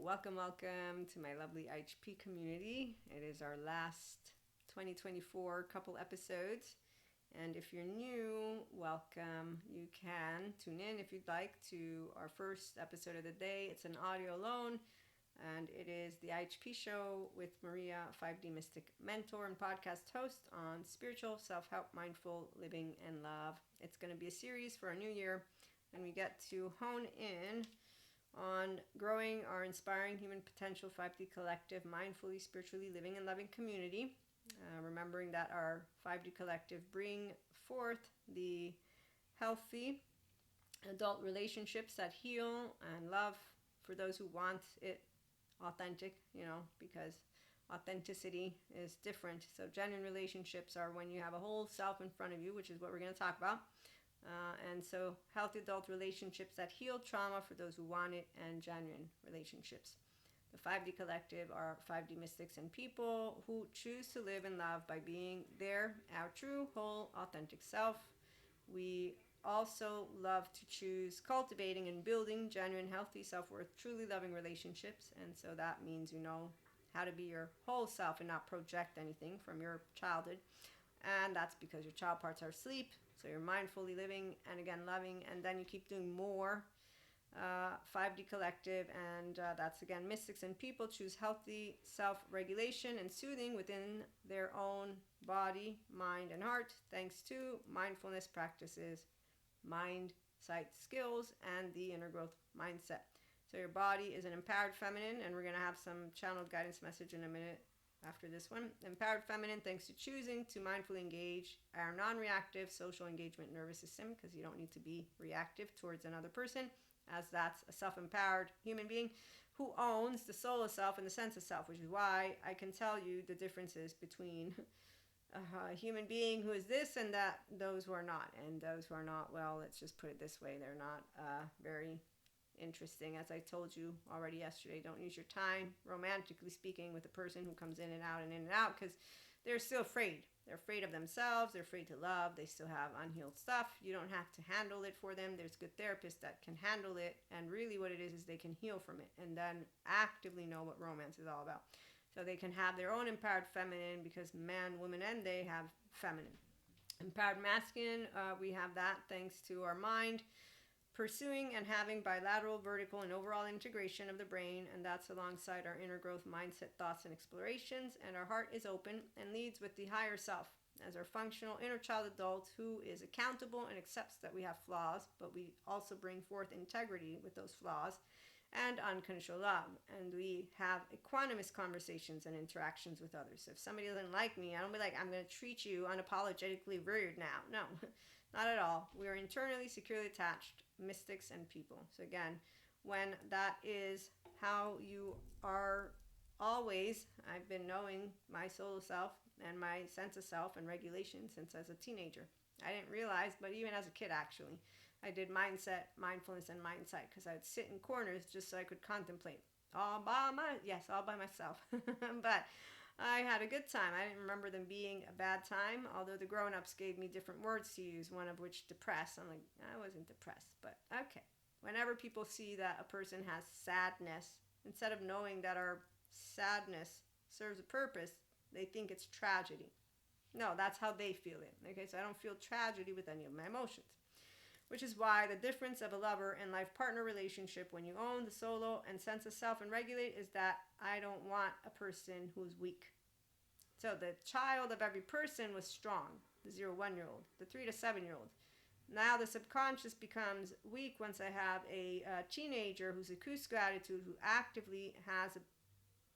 Welcome to my lovely IHP community. It is our last 2024 couple episodes. And if you're new, welcome. You can tune in if you'd like to our first episode of the day. It's an audio alone, and it is the IHP show with Maria, 5D Mystic mentor and podcast host on spiritual self-help, mindful living, and love. It's going to be a series for a new year, and we get to hone in on growing our inspiring human potential 5D collective, mindfully, spiritually living and loving community. Remembering that our 5D collective bring forth the healthy adult relationships that heal and love for those who want it authentic, because authenticity is different. So genuine relationships are when you have a whole self in front of you, which is what we're going to talk about. And so healthy adult relationships that heal trauma for those who want it, and genuine relationships. The 5D collective are 5D mystics and people who choose to live in love by being our true, whole, authentic self. We also love to choose cultivating and building genuine, healthy, self-worth, truly loving relationships. And so that means you know how to be your whole self and not project anything from your childhood. And that's because your child parts are asleep. So you're mindfully living and again loving, and then you keep doing more. 5D collective, and that's again mystics and people choose healthy self-regulation and soothing within their own body, mind, and heart, thanks to mindfulness practices, mind, sight skills, and the inner growth mindset. So your body is an empowered feminine, and we're going to have some channeled guidance message in a minute after this one. Empowered feminine thanks to choosing to mindfully engage our non-reactive social engagement nervous system, because you don't need to be reactive towards another person, as that's a self-empowered human being who owns the soul of self and the sense of self, which is why I can tell you the differences between a human being who is this and that, those who are not. And those who are not, well, let's just put it this way, they're not very interesting. As I told you already yesterday, don't use your time, romantically speaking, with a person who comes in and out and in and out, because they're still afraid. They're afraid of themselves. They're afraid to love. They still have unhealed stuff. You don't have to handle it for them. There's good therapists that can handle it. And really what it is they can heal from it and then actively know what romance is all about. So they can have their own empowered feminine, because man, woman, and they have feminine. Empowered masculine, we have that thanks to our mind pursuing and having bilateral, vertical, and overall integration of the brain, and that's alongside our inner growth mindset, thoughts, and explorations. And our heart is open and leads with the higher self as our functional inner child adult who is accountable and accepts that we have flaws, but we also bring forth integrity with those flaws and unconditional love. And we have equanimous conversations and interactions with others. So if somebody doesn't like me, I don't be like, I'm going to treat you unapologetically rude now. No, not at all. We are internally securely attached, mystics and people. So again, when that is how you are always, I've been knowing my soul self and my sense of self and regulation since as a teenager. I didn't realize, but even as a kid actually, I did mindset, mindfulness, and mindsight, because I would sit in corners just so I could contemplate all by myself. But I had a good time. I didn't remember them being a bad time, although the grown-ups gave me different words to use, one of which depressed. I'm like, I wasn't depressed, but okay. Whenever people see that a person has sadness, instead of knowing that our sadness serves a purpose, they think it's tragedy. No, that's how they feel it. Okay, so I don't feel tragedy with any of my emotions. Which is why the difference of a lover and life partner relationship, when you own the solo and sense of self and regulate, is that I don't want a person who's weak. So the child of every person was strong, the 0-1-year-old, the 3 to 7-year-old. Now the subconscious becomes weak once I have a teenager who's a Cusco attitude, who actively has an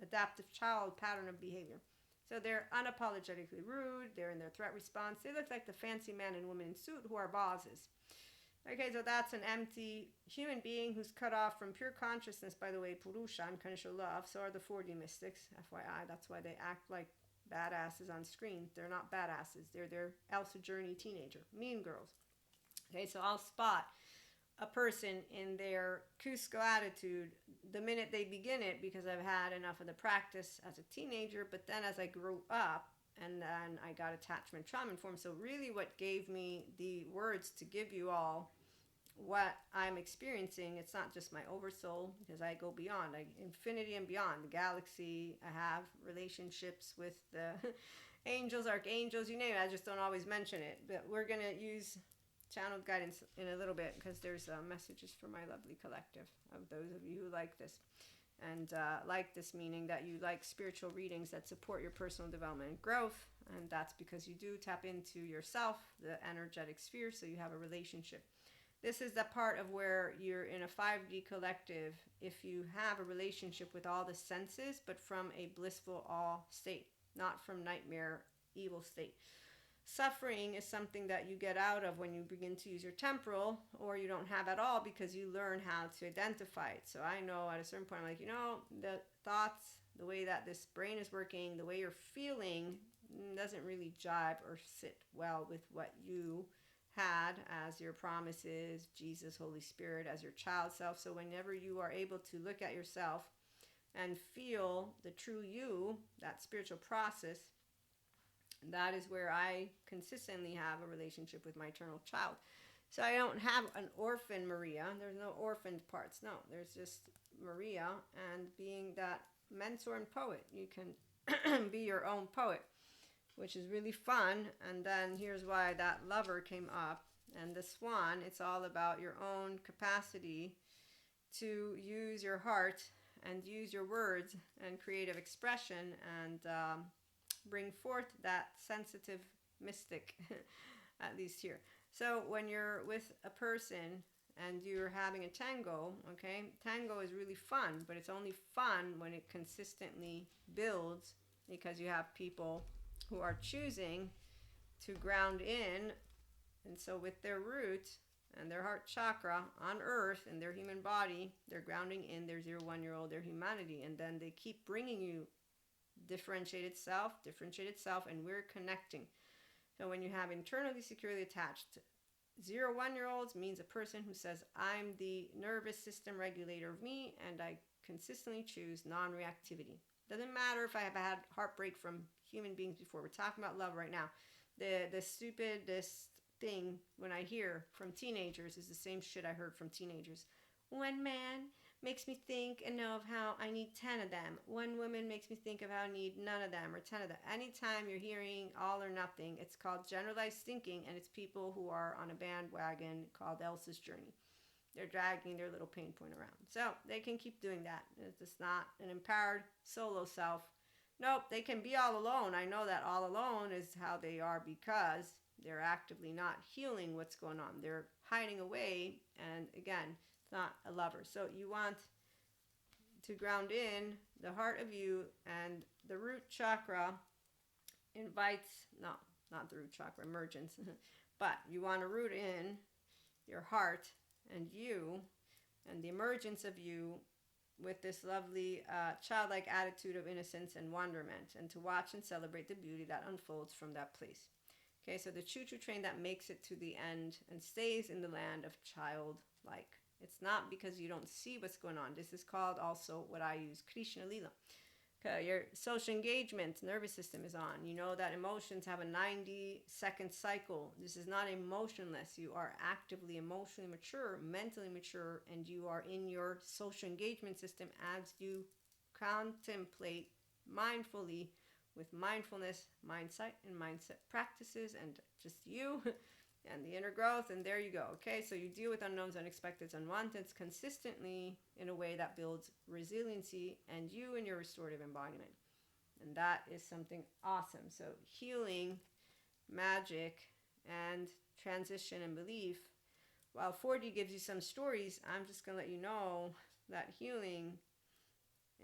adaptive child pattern of behavior. So they're unapologetically rude, they're in their threat response, they look like the fancy man and woman in suit who are bosses. Okay, so that's an empty human being who's cut off from pure consciousness, by the way, Purusha, unconditional love. So are the 4D mystics, FYI. That's why they act like badasses on screen. They're not badasses. They're their Elsa Journey teenager, mean girls. Okay, so I'll spot a person in their Cusco attitude the minute they begin it, because I've had enough of the practice as a teenager. But then as I grew up, and then I got attachment trauma informed. So really what gave me the words to give you all what I'm experiencing, it's not just my oversoul, because I go beyond, like infinity and beyond the galaxy. I have relationships with the angels, archangels, you name it. I just don't always mention it. But we're going to use channeled guidance in a little bit, because there's messages for my lovely collective of those of you who like this. And like this, meaning that you like spiritual readings that support your personal development and growth. And that's because you do tap into yourself, the energetic sphere, so you have a relationship. This is the part of where you're in a 5D collective if you have a relationship with all the senses, but from a blissful awe state, not from nightmare evil state. Suffering is something that you get out of when you begin to use your temporal, or you don't have at all, because you learn how to identify it. So I know at a certain point, I'm like, the thoughts, the way that this brain is working, the way you're feeling doesn't really jive or sit well with what you had as your promises, Jesus, Holy Spirit, as your child self. So whenever you are able to look at yourself and feel the true you, that spiritual process, that is where I consistently have a relationship with my eternal child. So I don't have an orphan Maria. There's no orphaned parts. No, there's just Maria, and being that mentor and poet. You can be your own poet, which is really fun. And then here's why that lover came up. And the swan, it's all about your own capacity to use your heart and use your words and creative expression, and bring forth that sensitive mystic, at least here. So when you're with a person and you're having a tango, okay, tango is really fun, but it's only fun when it consistently builds, because you have people who are choosing to ground in. And so with their root and their heart chakra on earth in their human body, they're grounding in their 0-1-year-old, their humanity. And then they keep bringing you differentiated self, and we're connecting. So when you have internally securely attached 0-1-year-olds, means a person who says, I'm the nervous system regulator of me, and I consistently choose non-reactivity. Doesn't matter if I have had heartbreak from human beings before. We're talking about love right now. The stupidest thing when I hear from teenagers is the same shit I heard from teenagers. One man makes me think and know of how I need 10 of them. One woman makes me think of how I need none of them, or 10 of them. Anytime you're hearing all or nothing, it's called generalized thinking, and it's people who are on a bandwagon called Elsa's Journey. They're dragging their little pain point around. So they can keep doing that. It's just not an empowered solo self. Nope, they can be all alone. I know that all alone is how they are, because they're actively not healing what's going on. They're hiding away, and again, it's not a lover. So you want to ground in the heart of you, and the root chakra invites, no, not the root chakra, emergence, but you want to root in your heart and you, and the emergence of you, with this lovely childlike attitude of innocence and wonderment, and to watch and celebrate the beauty that unfolds from that place. Okay, so the choo-choo train that makes it to the end and stays in the land of childlike. It's not because you don't see what's going on. This is called also what I use, Krishna Lila. Okay, your social engagement nervous system is on. You know that emotions have a 90-second cycle. This is not emotionless. You are actively emotionally mature, mentally mature, and you are in your social engagement system as you contemplate mindfully with mindfulness, mindset, and mindset practices, and just you and the inner growth, and there you go. Okay, so you deal with unknowns, unexpecteds, unwanteds consistently in a way that builds resiliency and you in your restorative embodiment. And that is something awesome. So healing, magic, and transition and belief. While 4D gives you some stories, I'm just going to let you know that healing,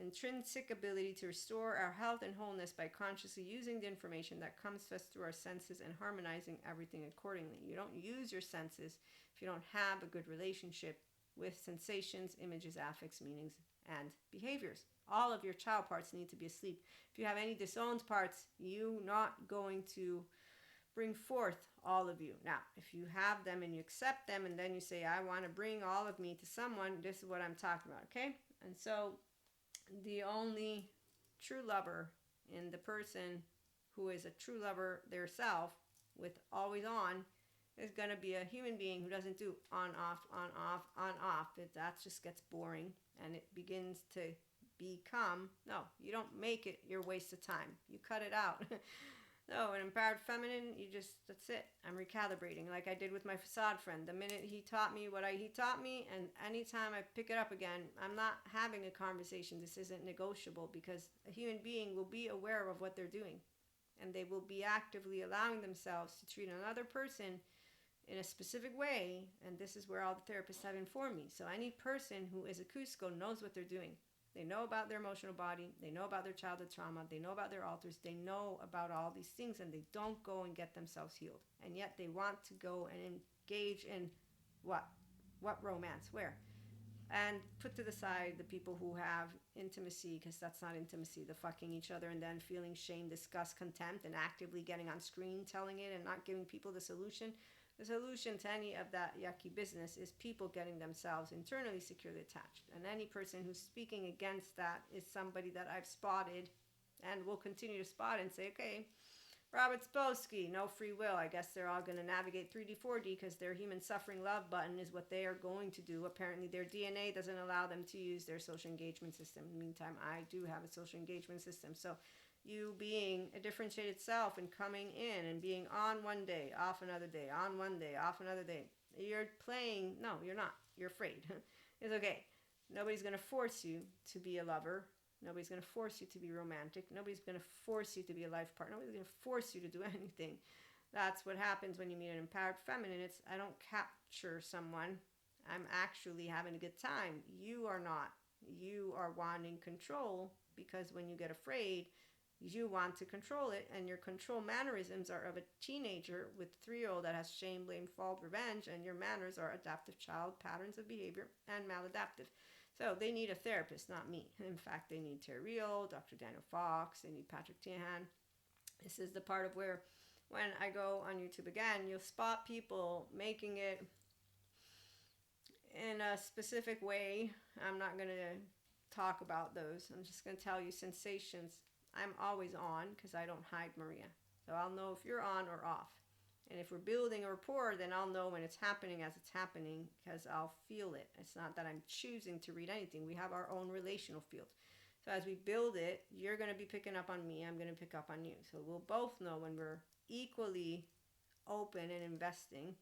intrinsic ability to restore our health and wholeness by consciously using the information that comes to us through our senses and harmonizing everything accordingly. You don't use your senses if you don't have a good relationship with sensations, images, affects, meanings, and behaviors. All of your child parts need to be asleep. If you have any disowned parts, you're not going to bring forth all of you. Now, if you have them and you accept them, and then you say, I want to bring all of me to someone, this is what I'm talking about, okay? And so the only true lover in the person who is a true lover their self with always on is going to be a human being who doesn't do on, off, on, off, on, off. That just gets boring, and it begins to become, no, you don't make it your waste of time. You cut it out. No, an empowered feminine, that's it. I'm recalibrating like I did with my facade friend. The minute he taught me he taught me, and anytime I pick it up again, I'm not having a conversation. This isn't negotiable, because a human being will be aware of what they're doing, and they will be actively allowing themselves to treat another person in a specific way. And this is where all the therapists have informed me. So any person who is a Cusco knows what they're doing. They know about their emotional body. They know about their childhood trauma. They know about their alters. They know about all these things, and they don't go and get themselves healed. And yet they want to go and engage in what? What romance? Where? And put to the side the people who have intimacy, because that's not intimacy. The fucking each other and then feeling shame, disgust, contempt, and actively getting on screen telling it and not giving people the solution. The solution to any of that yucky business is people getting themselves internally securely attached. And any person who's speaking against that is somebody that I've spotted and will continue to spot and say, okay, Robert Spolsky, no free will. I guess they're all going to navigate 3D, 4D because their human suffering love button is what they are going to do. Apparently their DNA doesn't allow them to use their social engagement system. In the meantime, I do have a social engagement system. So you being a differentiated self and coming in and being on one day, off another day, on one day, off another day. You're playing, no, you're not. You're afraid. It's okay. Nobody's going to force you to be a lover. Nobody's going to force you to be romantic. Nobody's going to force you to be a life partner. Nobody's going to force you to do anything. That's what happens when you meet an empowered feminine. I don't capture someone. I'm actually having a good time. You are not. You are wanting control, because when you get afraid, you want to control it, and your control mannerisms are of a teenager with a 3-year-old that has shame, blame, fault, revenge, and your manners are adaptive child patterns of behavior and maladaptive. So they need a therapist, not me. In fact, they need Terry Real, Dr. Daniel Fox, they need Patrick Tiahan. This is the part of where, when I go on YouTube again, you'll spot people making it in a specific way. I'm not going to talk about those. I'm just going to tell you sensations. I'm always on, because I don't hide Maria. So I'll know if you're on or off. And if we're building a rapport, then I'll know when it's happening as it's happening, because I'll feel it. It's not that I'm choosing to read anything. We have our own relational field. So as we build it, you're going to be picking up on me. I'm going to pick up on you. So we'll both know when we're equally open and investing,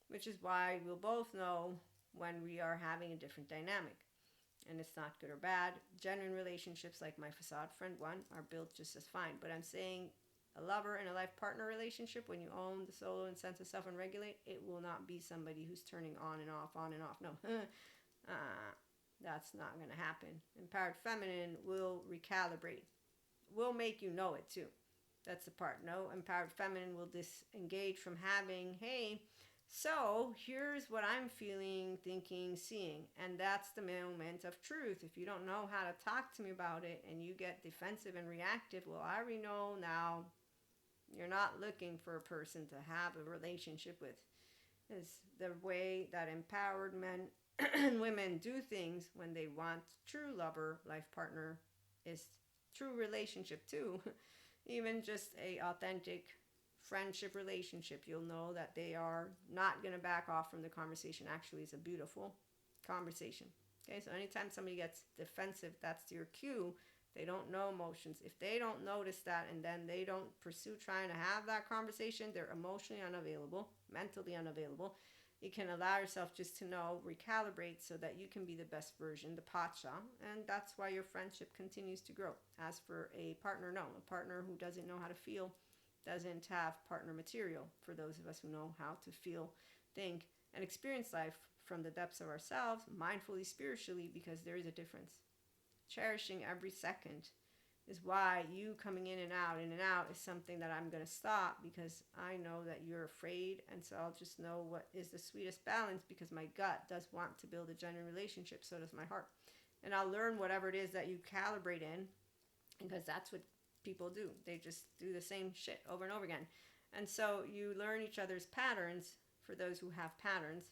which is why we'll both know when we are having a different dynamic. And it's not good or bad. Genuine relationships, like my facade friend one, are built just as fine. But I'm saying a lover and a life partner relationship, when you own the solo and sense of self and regulate, it will not be somebody who's turning on and off, on and off. No, that's not going to happen. Empowered feminine will recalibrate. Will make you know it too. That's the part. No, empowered feminine will disengage from having, hey, so here's what I'm feeling, thinking, seeing. And that's the moment of truth. If you don't know how to talk to me about it and you get defensive and reactive, well, I already know now you're not looking for a person to have a relationship with. Is the way that empowered men and women do things when they want true lover, life partner, is true relationship too. Even just a authentic friendship relationship, you'll know that they are not going to back off from the conversation. Actually, it's a beautiful conversation. Okay, so anytime somebody gets defensive, that's your cue. They don't know emotions. If they don't notice that and then they don't pursue trying to have that conversation, they're emotionally unavailable, mentally unavailable. You can allow yourself just to know, recalibrate so that you can be the best version, the pacha, and that's why your friendship continues to grow. As for a partner, no. A partner who doesn't know how to feel doesn't have partner material. For those of us who know how to feel, think, and experience life from the depths of ourselves, mindfully, spiritually, because there is a difference. Cherishing every second is why you coming in and out is something that I'm going to stop, because I know that you're afraid, and so I'll just know what is the sweetest balance, because my gut does want to build a genuine relationship, so does my heart. And I'll learn whatever it is that you calibrate in, because that's what people do. They just do the same shit over and over again. And so you learn each other's patterns, for those who have patterns,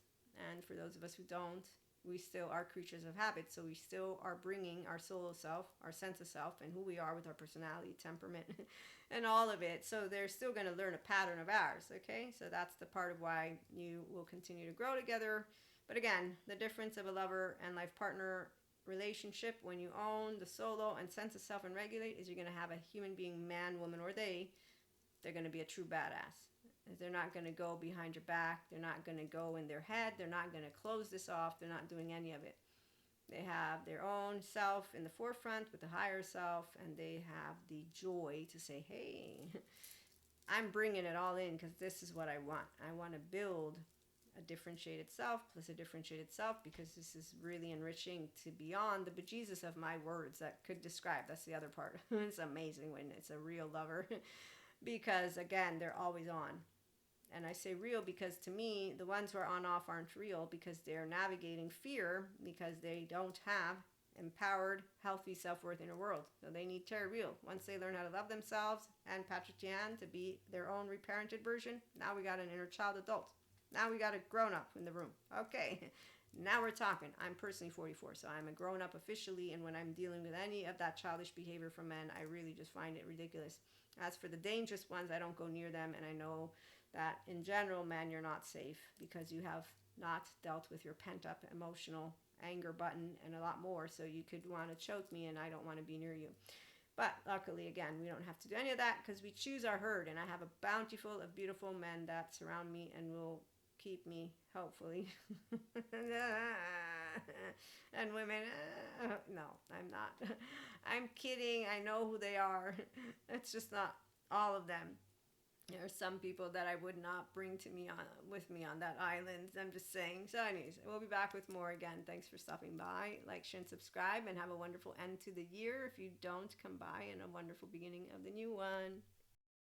and for those of us who don't, we still are creatures of habit. So we still are bringing our soul self, our sense of self, and who we are with our personality, temperament, and all of it. So they're still going to learn a pattern of ours. Okay, so that's the part of why you will continue to grow together. But again, the difference of a lover and life partner relationship, when you own the solo and sense of self and regulate, is you're going to have a human being, man, woman, or they're going to be a true badass. They're not going to go behind your back. They're not going to go in their head. They're not going to close this off. They're not doing any of it. They have their own self in the forefront with the higher self, and they have the joy to say, hey, I'm bringing it all in because this is what I want. I want to build a differentiated self plus a differentiated self because this is really enriching to beyond the bejesus of my words that could describe. That's the other part. It's amazing when it's a real lover because, again, they're always on. And I say real because to me, the ones who are on off aren't real because they're navigating fear because they don't have empowered, healthy self-worth in a world. So they need Terra Real. Once they learn how to love themselves and Patrick Tian to be their own reparented version, now we got an inner child adult. Now we got a grown-up in the room. Okay, now we're talking. I'm personally 44, so I'm a grown-up officially, and when I'm dealing with any of that childish behavior from men, I really just find it ridiculous. As for the dangerous ones, I don't go near them, and I know that in general, man, you're not safe because you have not dealt with your pent-up emotional anger button and a lot more, so you could want to choke me, and I don't want to be near you. But luckily, again, we don't have to do any of that because we choose our herd, and I have a bountiful of beautiful men that surround me and will keep me, hopefully. And women, no, I'm not. I'm kidding. I know who they are. It's just not all of them. There are some people that I would not bring to me on with me on that island. I'm just saying. So anyways, we'll be back with more again. Thanks for stopping by. Like, share, and subscribe, and have a wonderful end to the year if you don't come by, and a wonderful beginning of the new one.